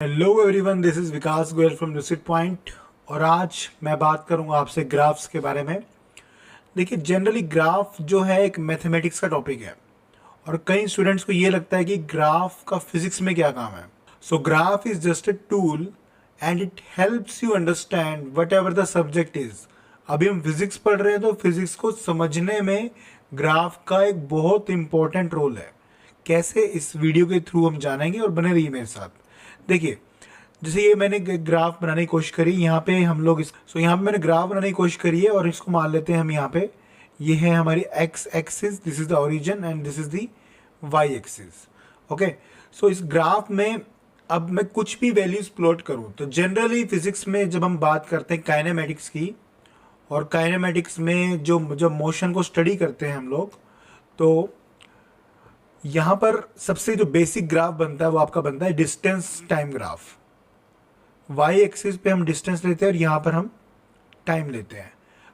Hello everyone, this is Vikas Goyal from lucid point. और आज मैं बात करूंगा आपसे ग्राफ्स के बारे में। देखिए, जनरली ग्राफ जो है एक मैथमेटिक्स का टॉपिक है और कई स्टूडेंट्स को ये लगता है कि ग्राफ का फिजिक्स में क्या काम है। सो graph is just a tool and it helps you understand what ever the subject is. अभी हम फिजिक्स पढ़ रहे हैं तो फिजिक्स को समझने में ग्राफ का एक बहुत इंपॉर्टेंट रोल है। कैसे, इस वीडियो के थ्रू हम जानेंगे और बने रहिए मेरे साथ। देखिए, जैसे ये मैंने ग्राफ बनाने की कोशिश करी, यहाँ पे हम लोग यहाँ पे मैंने ग्राफ बनाने की कोशिश करी है और इसको मान लेते हैं हम यहाँ पे। ये है हमारी x axis, this is the origin and this is the y axis. Okay, so इस ग्राफ में अब मैं कुछ भी वैल्यूज प्लॉट करूँ तो जनरली फिजिक्स में जब हम बात करते हैं काइनेमेटिक्स की, और काइनेमेटिक्स में जो मोशन को स्टडी करते हैं हम लोग, तो यहाँ पर सबसे जो बेसिक ग्राफ बनता है वो आपका बनता है distance time graph. Y axis पे हम डिस्टेंस लेते हैं और यहाँ पर हम टाइम लेते हैं।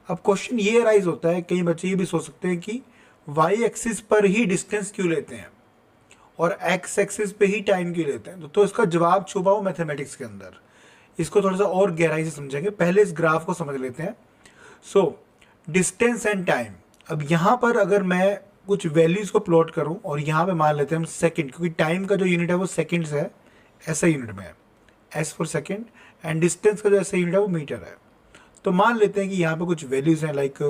अब क्वेश्चन ये राइज होता है, कई बच्चे ये भी सोच सकते हैं कि वाई एक्सिस पर ही डिस्टेंस क्यों लेते हैं और एक्स एक्सिस पे ही टाइम क्यों लेते हैं। तो इसका जवाब छुपा हो मैथमेटिक्स के अंदर। इसको थोड़ा सा और गहराई से समझेंगे, पहले इस ग्राफ को समझ लेते हैं। So distance and time. अब यहाँ पर अगर मैं कुछ वैल्यूज को प्लॉट करूँ और यहाँ पे मान लेते हैं हम सेकंड, क्योंकि टाइम का जो यूनिट है वो सेकंड्स है, ऐसा यूनिट में है S for second, and distance का जो ऐसा यूनिट है वो मीटर है। तो मान लेते हैं कि यहाँ पे कुछ वैल्यूज हैं, लाइक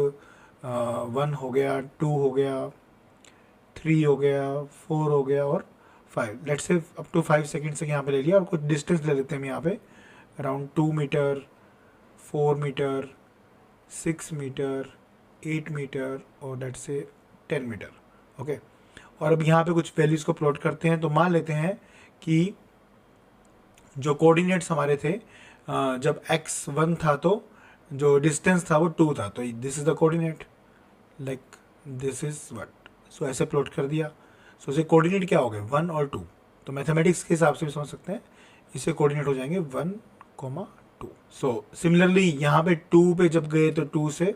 1 हो गया, 2 हो गया, 3 हो गया, 4 हो गया और 5। Let's say up to 5 second से यहाँ पे ले लिया और कुछ डिस्टेंस ले लेते हैं हम यहाँ पे around 2 metre, 4 metre, 6 metre, 8 metre और लेट्स से 10 मीटर। ओके, और अब यहाँ पे कुछ वैल्यूज को प्लॉट करते हैं। तो मान लेते हैं कि जो कोऑर्डिनेट्स हमारे थे, जब x1 था तो जो डिस्टेंस था वो 2 था, तो this is the coordinate, like this is what. So ऐसे प्लॉट कर दिया। सो इसे कोऑर्डिनेट क्या हो गए, 1 और 2। तो मैथमेटिक्स के हिसाब से भी समझ सकते हैं, इसे कोऑर्डिनेट हो जाएंगे 1, 2। सो सिमिलरली यहाँ पे 2 पे जब गए तो 2 से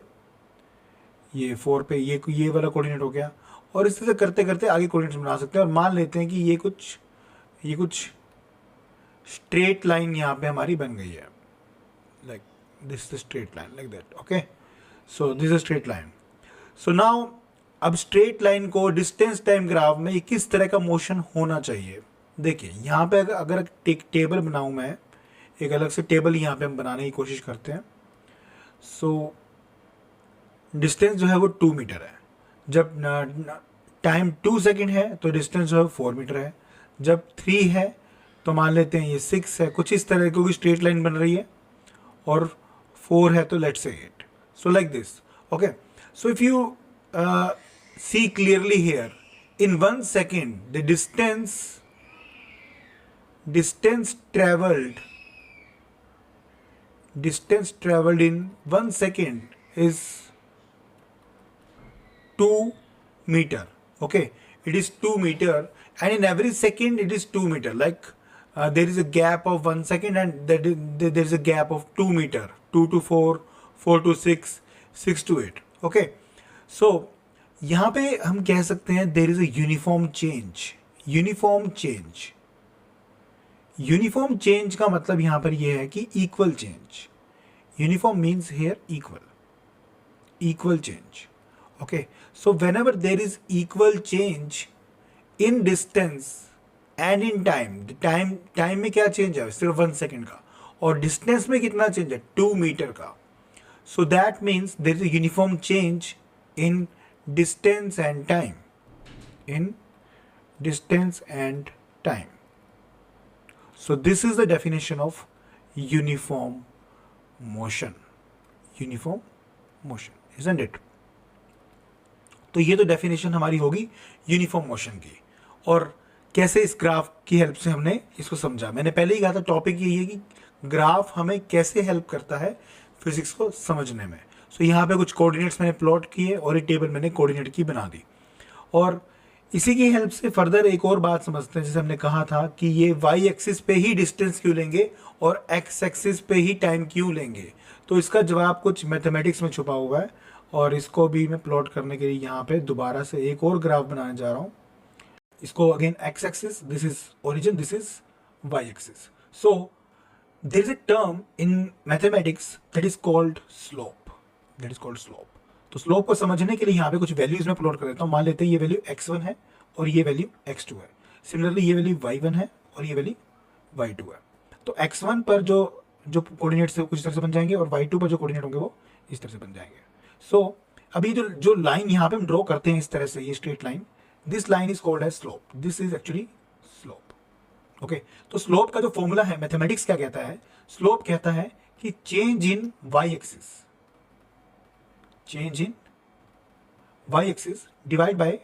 ये 4 पे ये वाला कोऑर्डिनेट हो गया। और इस तरह से करते करते आगे कोऑर्डिनेट्स बना सकते हैं। और मान लेते हैं कि ये कुछ स्ट्रेट लाइन यहाँ पे हमारी बन गई है, like this is straight line, like that. Okay, so this is straight line. So now अब स्ट्रेट लाइन को डिस्टेंस टाइम ग्राफ में ये किस तरह का मोशन होना चाहिए। देखिए, यहाँ पे अगर एक टेबल बनाऊँ मैं, एक अलग से टेबल यहाँ पे हम बनाने की कोशिश करते हैं। सो डिस्टेंस जो है वो 2 मीटर है। जब टाइम 2 सेकेंड है तो डिस्टेंस जो है 4 मीटर है। जब 3 है तो मान लेते हैं ये 6 है, कुछ इस तरह, क्योंकि स्ट्रेट लाइन बन रही है। और 4 है तो let's say 8। So like this. Okay, so if you see clearly here, in 1 second the distance traveled in 1 second is 2 meter. Okay, it is 2 meter, and in every second it is 2 meter, like there is a gap of 1 second and there is a gap of 2 meter, 2 to 4, 4 to 6, 6 to 8. Okay, so यहाँ पे हम कह सकते हैं there is a uniform change का मतलब यहाँ पर यह है कि equal change. Uniform means here equal change. Okay, so whenever there is equal change in distance and in time में क्या चेंज है, सिर्फ 1 सेकेंड का, और डिस्टेंस में कितना चेंज है, 2 मीटर का। So that means there is a uniform change in distance and time. So this is the definition of uniform motion, isn't it. तो ये तो डेफिनेशन हमारी होगी यूनिफॉर्म मोशन की। और कैसे इस ग्राफ की हेल्प से हमने इसको समझा, मैंने पहले ही कहा था टॉपिक यही है कि ग्राफ हमें कैसे हेल्प करता है फिजिक्स को समझने में। सो यहाँ पे कुछ कोऑर्डिनेट्स मैंने प्लॉट किए और एक टेबल मैंने कोऑर्डिनेट की बना दी। और इसी की हेल्प से फर्दर एक और बात समझते हैं, जैसे हमने कहा था कि ये वाई एक्सिस पे ही डिस्टेंस क्यों लेंगे और एक्स एक्सिस पे ही टाइम क्यों लेंगे। तो इसका जवाब कुछ मैथमेटिक्स में छुपा हुआ है, और इसको भी मैं प्लॉट करने के लिए यहाँ पे दोबारा से एक और ग्राफ बनाने जा रहा हूँ। इसको again X axis, this is origin, this is Y axis. So there is a term in mathematics that is called slope, that is called slope. तो स्लोप को समझने के लिए यहाँ पे कुछ वैल्यूज में प्लॉट कर देता हूँ। मान लेते हैं ये वैल्यू x1 है और ये वैल्यू x2 है। सिमिलरली ये वैल्यू y1 है और ये वैल्यू y2 है। तो x1 पर जो जो कोऑर्डिनेट्स है कुछ इस तरह से बन जाएंगे और y2 पर जो कोऑर्डिनेट होंगे वो इस तरह से बन जाएंगे। सो अभी जो जो लाइन यहाँ पे हम ड्रॉ करते हैं इस तरह से, ये straight line, this line is called as slope, this is actually slope. Okay, तो स्लोप का जो फॉर्मूला है मैथमेटिक्स क्या कहता है, स्लोप कहता है कि change in Y axis, change in Y axis divide by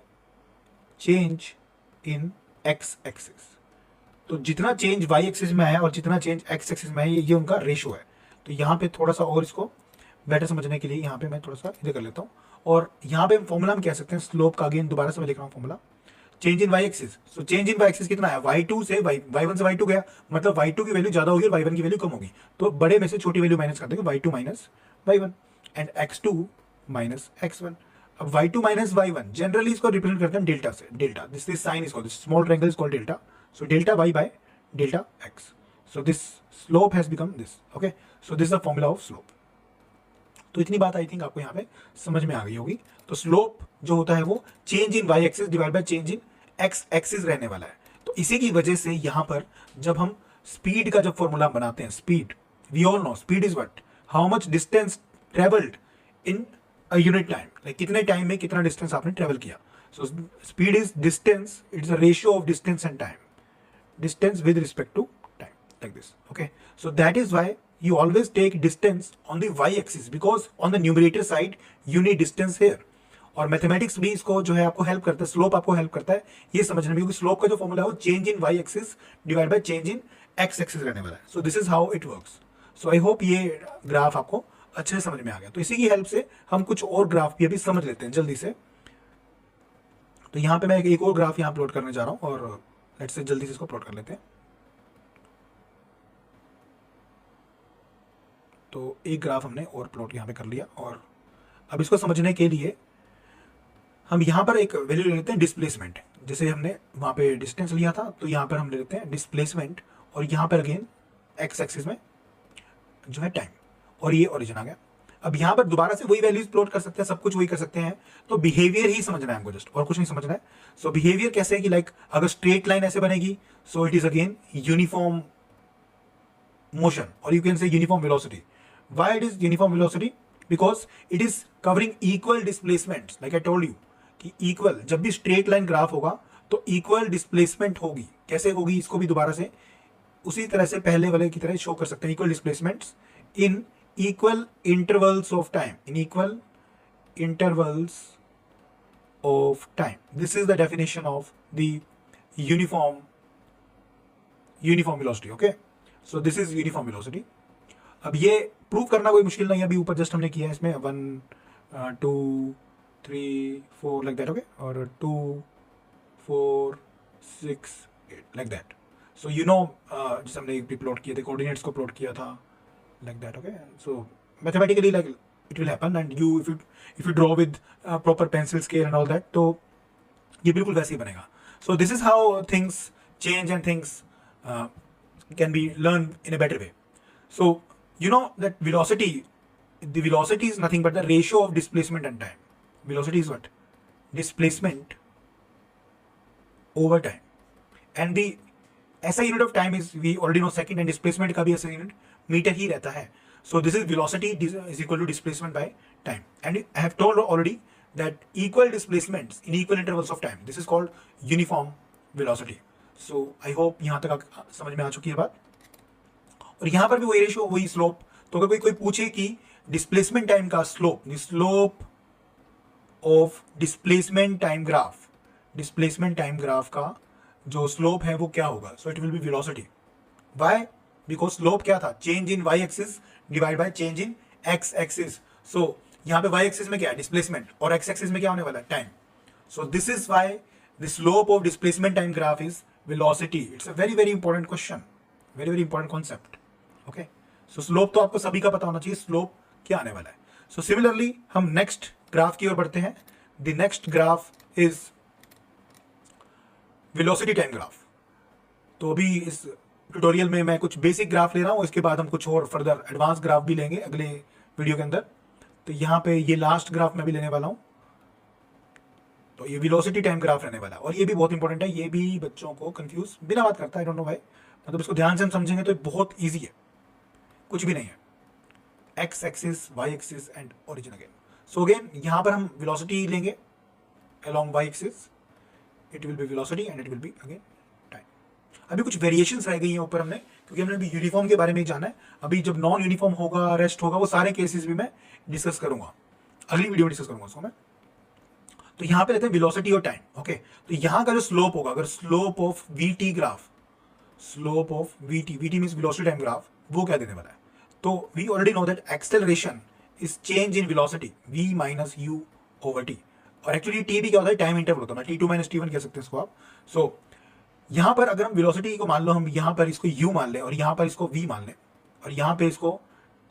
change in x axis. तो जितना चेंज वाई एक्सिस में है और जितना चेंज एक्स एक्सिस में है ये उनका रेशो है। तो यहाँ पे थोड़ा सा और इसको बेटर समझने के लिए यहाँ पे मैं थोड़ा सा इधर कर लेता हूँ, और यहाँ पे फॉर्मूला हम कह सकते हैं स्लोप का, अगेन दोबारा से मैं लिख रहा हूँ formula, change in Y axis. So change in Y axis कितना है, y2 से y1 से y2 गया, मतलब y2 की वैल्यू ज्यादा होगी और y1 की वैल्यू कम होगी, तो बड़े में से छोटी वैल्यू माइनस कर देंगे, y2 minus y1 and x2 minus x1। अब y2 माइनस y1 जनरली इसको रिप्रेजेंट करते हैं डेल्टा से, delta, this is sine is called, small triangle is called delta, so delta y by delta x, so this slope has become this. Okay, so this is the formula of slope. तो इतनी बात I think आपको यहाँ पे समझ में आ गई होगी। तो स्लोप जो होता है वो change in Y axis divide by change in x axis रहने वाला है। तो इसी की वजह से यहाँ पर जब हम स्पीड का जब फॉर्मूला बनाते हैं, speed, we all know speed is what, how much distance travelled in a unit time, like कितने टाइम में कितना डिस्टेंस आपने ट्रेवल किया। So speed is distance, it is a ratio of distance and time, distance with respect to time, like this. Okay, so that is why you always take distance on the y axis, because on the numerator side you need distance here। और mathematics भी इसको जो है आपको help करता है, slope आपको help करता है ये समझने में, क्योंकि स्लोप का जो फॉर्मूला है वो change in Y axis divide by change in x axis रहने वाला है। So this is how it works. So I hope ये ग्राफ आपको अच्छे से समझ में आ गया। तो इसी की हेल्प से हम कुछ और ग्राफ भी अभी समझ लेते हैं जल्दी से। तो यहाँ पे मैं एक और ग्राफ यहाँ प्लॉट करने जा रहा हूँ, और लेट्स से जल्दी से इसको प्लॉट कर लेते हैं। तो एक ग्राफ हमने और प्लॉट यहाँ पे कर लिया, और अब इसको समझने के लिए हम यहाँ पर एक वैल्यू ले लेते हैं डिस्प्लेसमेंट। जैसे हमने वहाँ पे डिस्टेंस लिया था, तो यहाँ पर हम ले लेते हैं डिस्प्लेसमेंट, और यहाँ पर अगेन एक्स एक्सिस में जो है टाइम, और ये ओरिजिन आ गया। अब यहाँ पर दोबारा से वही वैल्यूज प्लॉट कर सकते हैं, सब कुछ वही कर सकते हैं। तो बिहेवियर ही समझना है हमको, जस्ट और कुछ नहीं समझना है। सो बिहेवियर कैसे है कि लाइक अगर स्ट्रेट लाइन ऐसे बनेगी, so it is again uniform motion, और you can say uniform velocity. Why it is uniform velocity, because it is covering equal displacement. Like I told you कि इक्वल, जब भी स्ट्रेट लाइन ग्राफ होगा तो equal displacement होगी। कैसे होगी, इसको भी दोबारा से उसी तरह से पहले वाले की तरह शो कर सकते हैं, equal displacements in equal intervals of time, in equal intervals of time. This is the definition of the uniform velocity. Okay, so this is uniform velocity. अब ये प्रूव करना कोई मुश्किल नहीं है, अभी ऊपर जस्ट हमने किया है इसमें 1 2 3 4 लाइक दैट। ओके, और 2 4 6 8 like that. So you know जैसे हमने एक भी प्लॉट किए थे, कोऑर्डिनेट्स को प्लॉट किया था like that। Okay, so mathematically like it will happen, and you if you draw with proper pencil scale and all that, तो ये बिल्कुल वैसे ही बनेगा। So this is how things change and things can be learned in a better way। So you know that velocity, the velocity is nothing but the ratio of displacement and time। Velocity is what? Displacement over time, and the ऐसा unit of time is, we already know second, and displacement का भी ऐसा unit metre ही रहता है। So this is velocity is equal to displacement by time, and I have told already that equal displacements in equal intervals of time, this is called uniform velocity. So I hope यहाँ तक समझ में आ चुकी है बात। और यहाँ पर भी वही रेशियो, वही स्लोप। तो अगर कोई पूछे कि डिस्प्लेसमेंट टाइम का slope, the slope of displacement time graph, displacement time graph का जो स्लोप है वो क्या होगा, so it will be velocity. Why, because slope क्या था, change in Y axis divide by change in x axis. So यहाँ पे वाई एक्सिस में क्या है, डिस्प्लेसमेंट, और एक्स एक्सिस में क्या होने वाला है, time. So this is why the slope of displacement time graph is velocity. It's a very very important question, very very important concept. Okay, so slope तो आपको सभी का पता होना चाहिए, स्लोप क्या आने वाला है। सो सिमिलरली हम नेक्स्ट ग्राफ की ओर बढ़ते हैं। The next graph is velocity time graph. तो अभी इस ट्यूटोरियल में मैं कुछ बेसिक ग्राफ ले रहा हूँ, इसके बाद हम कुछ और फर्दर एडवांस ग्राफ भी लेंगे अगले वीडियो के अंदर। तो यहाँ पे ये लास्ट ग्राफ मैं भी लेने वाला हूँ, तो ये वेलोसिटी टाइम ग्राफ रहने वाला है, और ये भी बहुत इंपॉर्टेंट है, ये भी बच्चों को कंफ्यूज बिना बात करता है, आई डोंट नो व्हाई, मतलब इसको ध्यान से हम समझेंगे तो बहुत ईजी है, कुछ भी नहीं है। X axis, Y axis and origin again. So again यहाँ पर हम वेलोसिटी लेंगे along y axis, it will be velocity and it will be again time। अभी कुछ वेरिएशंस रह गई हैं ऊपर हमने, क्योंकि हमने अभी यूनिफॉर्म के बारे में जाना है। अभी जब नॉन यूनिफॉर्म होगा, रेस्ट होगा, वो सारे केसेस भी मैं डिस्कस करूंगा, अगली वीडियो में डिस्कस करूंगा उसको मैं। तो यहाँ पे लेते हैं वेलोसिटी और टाइम। ओके, तो यहाँ का जो स्लोप होगा, अगर slope of VT graph, slope of VT, VT means velocity time graph, वो क्या देने वाला है? तो we already know that acceleration is change in velocity v minus u over t, और एक्चुअली टी भी क्या होता है? टाइम इंटरवल होता है, t2 माइनस t1 कह सकते हैं इसको आप। सो यहाँ पर अगर हम वेलोसिटी को मान लो, हम यहाँ पर इसको u मान लें, और यहाँ पर इसको v मान लें, और यहाँ पे इसको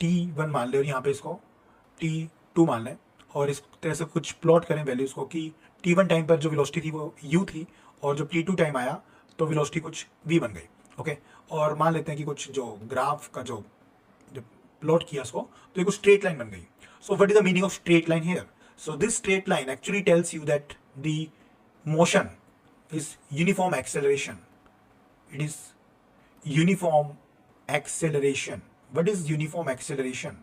t1 मान लें, और यहाँ पे इसको t2 मान लें, और इस तरह से कुछ प्लॉट करें वैल्यूज को कि t1 टाइम पर जो वेलोसिटी थी वो u थी, और जब t2 टाइम आया तो वेलोसिटी कुछ v बन गई। ओके, और मान लेते हैं कि कुछ जो ग्राफ का जो प्लॉट किया इसको, तो ये कुछ स्ट्रेट लाइन बन गई। So what is the meaning of straight line here? So this straight line actually tells you that the motion is uniform acceleration. It is uniform acceleration. What is uniform acceleration?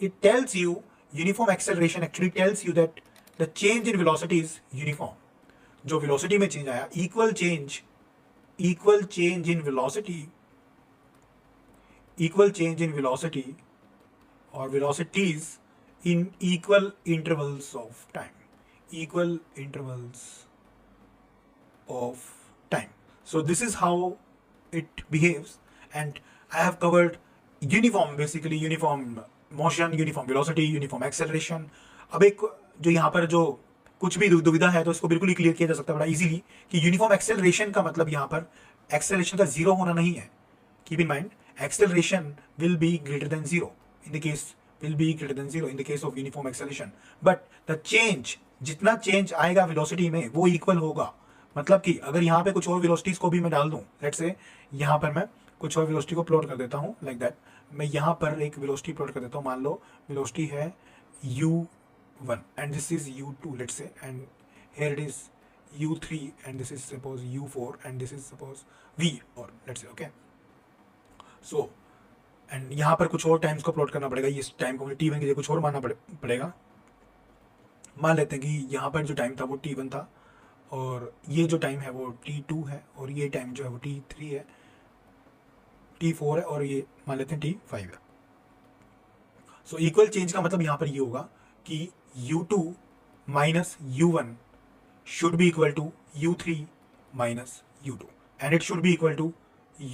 It tells you, uniform acceleration actually tells you that the change in velocity is uniform. जो velocity में change आया, equal change in velocity, equal change in velocity or velocities in equal intervals of time, equal intervals of time. So this is how it behaves, and I have covered uniform, basically uniform motion, uniform velocity, uniform acceleration. अब एक जो यहाँ पर जो कुछ भी दुविधा है तो इसको बिल्कुल ही क्लियर किया जा सकता है बड़ा इजीली, कि यूनिफॉर्म एक्सेलरेशन का मतलब यहाँ पर एक्सेलरेशन का जीरो होना नहीं है। Keep in mind, acceleration will be greater than zero in the case, will be greater than zero in the case of uniform acceleration, but the change, जितना चेंज आएगा वेलोसिटी में वो इक्वल होगा। मतलब कि अगर यहाँ पे कुछ और वेलोसिटीज को भी मैं डाल दूं, लेट्स से यहाँ पर मैं कुछ और वेलोसिटी को प्लॉट कर देता हूँ लाइक दैट, मैं यहाँ पर एक वेलोसिटी प्लॉट कर देता हूँ, मान लो वेलोसिटी है u1 and this is u2 let's say, and here it is u3 and this is suppose u4 and this is suppose v, और लेट्स से ओके। सो एंड यहाँ पर कुछ और टाइम्स को प्लॉट करना पड़ेगा, इस टाइम को मुझे t1 के लिए कुछ और मानना पड़ेगा। मान लेते हैं कि यहाँ पर जो टाइम था वो t1 था, और ये जो टाइम है वो t2 है, और ये टाइम जो है वो t3 है, t4 है, और ये मान लेते हैं t5 है। सो इक्वल चेंज का मतलब यहाँ पर ये होगा कि u2 minus u1 should be equal to u3 minus u2, and it should be equal to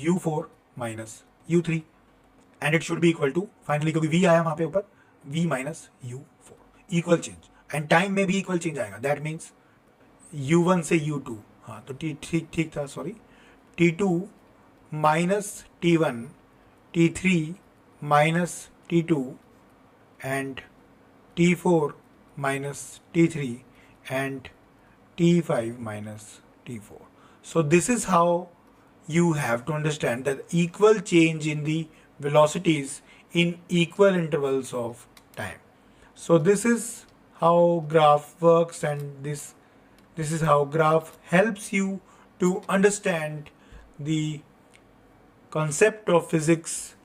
u4 minus u3, and it should be equal to finally, क्योंकि v आया वहां पे ऊपर, v minus u4, equal change, and time में भी equal change आएगा, that means u1 से u2, हाँ तो ठीक था, sorry, t2 minus t1, t3 minus t2, and t4 minus t3, and t5 minus t4. So this is how you have to understand that equal change in the velocities in equal intervals of time. So this is how graph works, and this is how graph helps you to understand the concept of physics,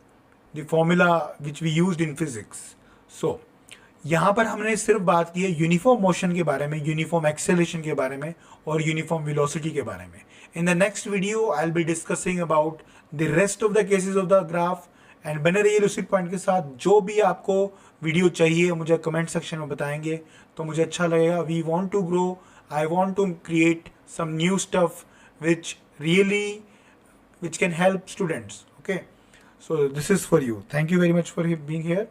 the formula which we used in physics. So यहाँ पर हमने सिर्फ बात की है uniform motion के बारे में, यूनिफॉर्म एक्सेलरेशन के बारे में, और यूनिफॉर्म वेलोसिटी के बारे में. In the next video I will be discussing about the rest of the cases of the graph. And बने रहिए लुसिड पॉइंट के साथ. जो भी आपको वीडियो चाहिए मुझे कमेंट सेक्शन में बताएंगे तो मुझे अच्छा लगेगा. We want to grow, I want to create some new stuff which can help students. Okay, so this is for you. Thank you very much for being here.